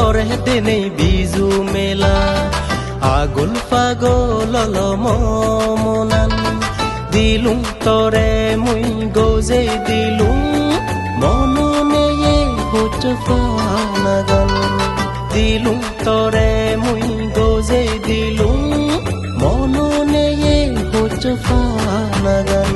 তরে দেনেই বিজু মেলা আগল পাগল মনান দিলুং তরে মুই গজে দিলুং মননে হচ ফানাগান দিলুং তরে মুই গজে দিলুং মননে হচ ফানাগান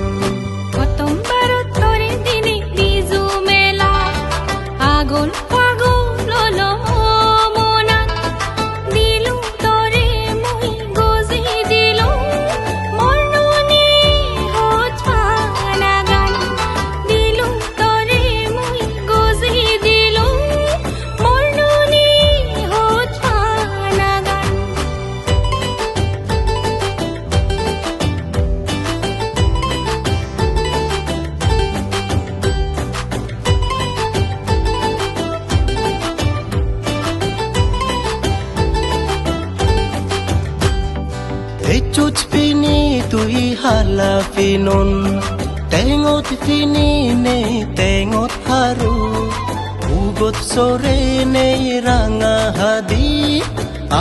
Echut pini tui hala pinon tengot pini ne tengot haru ugot sore ne ranga hadi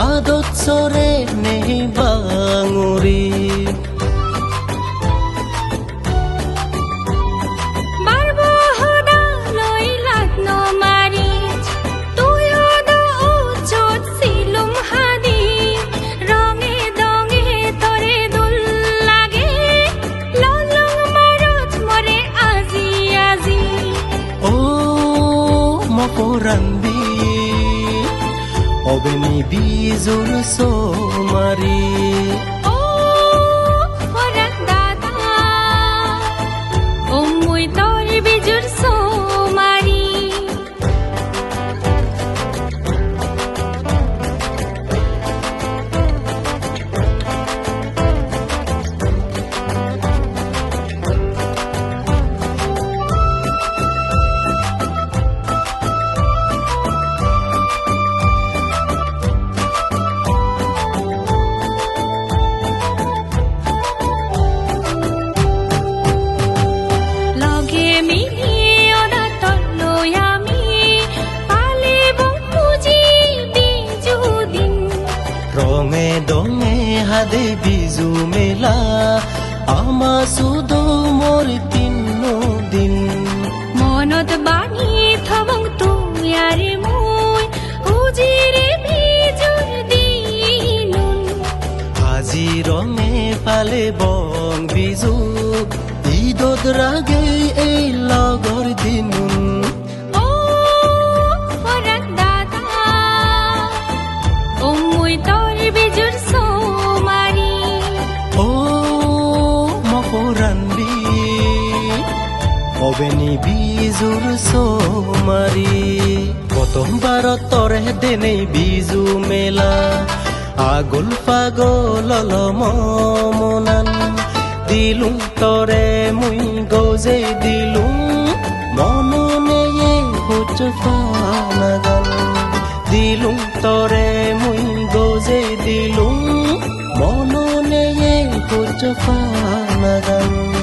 adot sore ne banguri Rambi obeni bizur somari orak dada omui tor bijur somari হাদে Biju মেলা আমা সুদো মোর তিনো দিন মনত বানি থবং তুই আরে মুই উজিরে বিজুর দিনুন আজি রঙে পালে বং বিজু ঈদত রাগে এই লগর দিনুন অবেনি বিজুর সোমারি প্রথমবার তরে দেনেই বিজু মেলা আগল পাগল মনান দিলুং তরে মুই গজে দিলুং মননে হচ ফানাগান দিলুং তরে মুই গজে দিলুং মননে হচ ফানাগান